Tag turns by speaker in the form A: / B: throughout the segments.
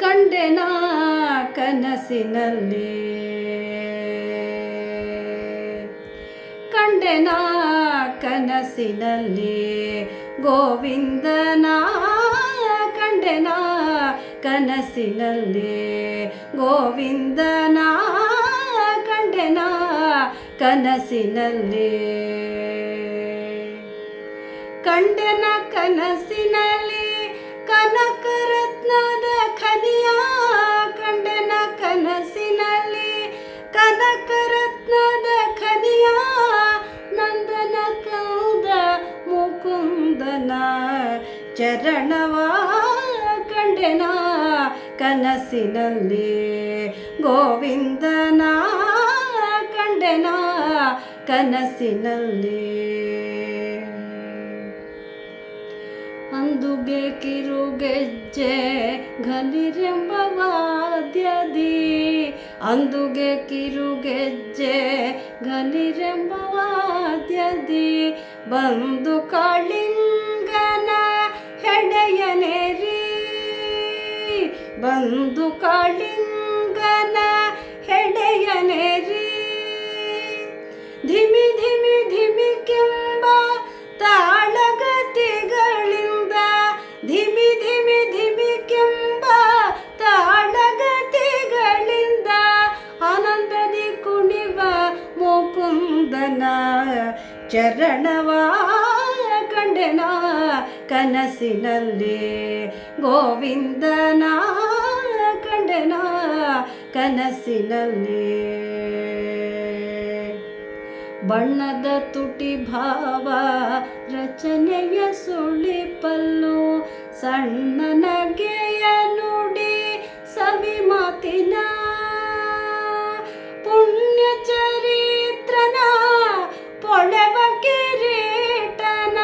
A: ಕಂಡೆನ ಕನಸಿನಲ್ಲಿ ಕಂಡೆನ ಕನಸಿನಲ್ಲಿ ಗೋವಿಂದನ ಕಂಡೆನ ಕನಸಿನಲ್ಲಿ ಗೋವಿಂದನ ಕಂಡೆನ ಕನಸಿನಲ್ಲಿ ಕಂಡೆನ ಕನಸಿನಲ್ಲಿ ಕನಕರತ್ನದ ಖನಿಯ ಕಂಡೆನ ಕನಸಿನಲ್ಲಿ ಕನಕರತ್ನದ ಖನಿಯ ನಂದನ ಕಂದ ಮುಕುಂದನ ಚರಣವ ಕಂಡೆನ ಕನಸಿನಲ್ಲಿ ಗೋವಿಂದನ ಕಂಡೆನ ಕನಸಿನಲ್ಲಿ ಅಂದುಗೆ ಕಿರುಗೆಜ್ಜೆ ಘನಿರೆಂಬ ವಾದ್ಯದಿ ಅಂದುಗೆ ಕಿರುಗೆಜ್ಜೆ ಘನಿರೆಂಬ ವಾದ್ಯದಿ ಬಂದು ಕಾಳಿಂಗನ ಹೆಡೆಯನೇರಿ ಬಂದು ಕಾಳಿಂಗನ ಹೆಡೆಯನೇರಿ ಧಿಮಿ ಧಿಮಿ ಧಿಮಿ ಕೆಂಬ ತಾಳಗತಿಗಳಿಂದ ಧಿಮಿ ಧಿಮಿ ಧಿಮಿ ಕೆಂಬ ತಾಳಗತಿಗಳಿಂದ ಆನಂದದಿ ಕುಣಿವ ಮುಕುಂದನ ಚರಣವ ಕಂಡೆನ ಕನಸಿನಲ್ಲಿ ಗೋವಿಂದನ ಕಂಡೆನ ಕನಸಿನಲ್ಲಿ ಬಣ್ಣದ ತುಟಿ ಭಾವ ರಚನೆಯ ಸುಳಿಪಲ್ಲು ಸಣ್ಣ ನಗೆಯ ನುಡಿ ಸವಿ ಮಾತಿನ ಪುಣ್ಯ ಚರಿತ್ರನ ಪೊಳೆವ ಕಿರೀಟನ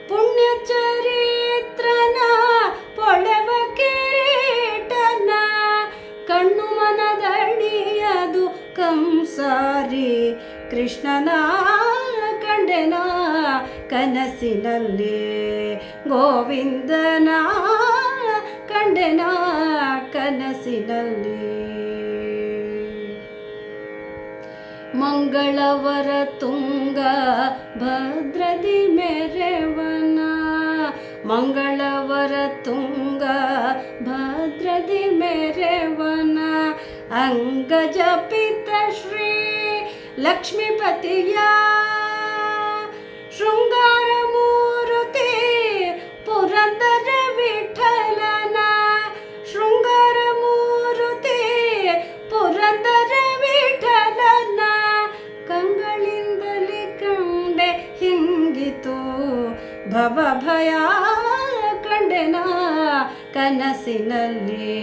A: ಪುಣ್ಯ ಚರಿತ್ರನ ಪೊಳೆವ ಕಿರೀಟನ ಕಣ್ಣು ಮನದಣಿಯದು ಕಂಸಾರಿ ಕೃಷ್ಣನ ಕಂಡೆನ ಕನಸಿನಲ್ಲಿ ಗೋವಿಂದನ ಕಂಡೆನ ಕನಸಿನಲ್ಲಿ ಮಂಗಳವರ ತುಂಗ ಭದ್ರದಿ ಮೆರೆವನ ಮಂಗಳವರ ತುಂಗ ಭದ್ರದಿ ಮೆರೆವನ ಅಂಗಜ ಪಿತ ಶ್ರೀ ಲಕ್ಷ್ಮೀಪತಿಯ ಶೃಂಗಾರ ಮೂರುತಿ ಪುರಂದರ ವಿಠಲನ ಶೃಂಗಾರ ಮೂರುತಿ ಪುರಂದರ ವಿಠಲನ ಕಂಗಳಿಂದಲೇ ಕಂಡೆ ಹಿಂಗಿತು ಭವ ಭಯ ಕಂಡೆನ ಕನಸಿನಲ್ಲಿ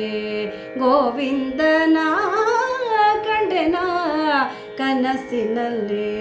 A: ಗೋವಿಂದನ ಕಂಡೆನ ಕನಸಿನಲ್ಲಿ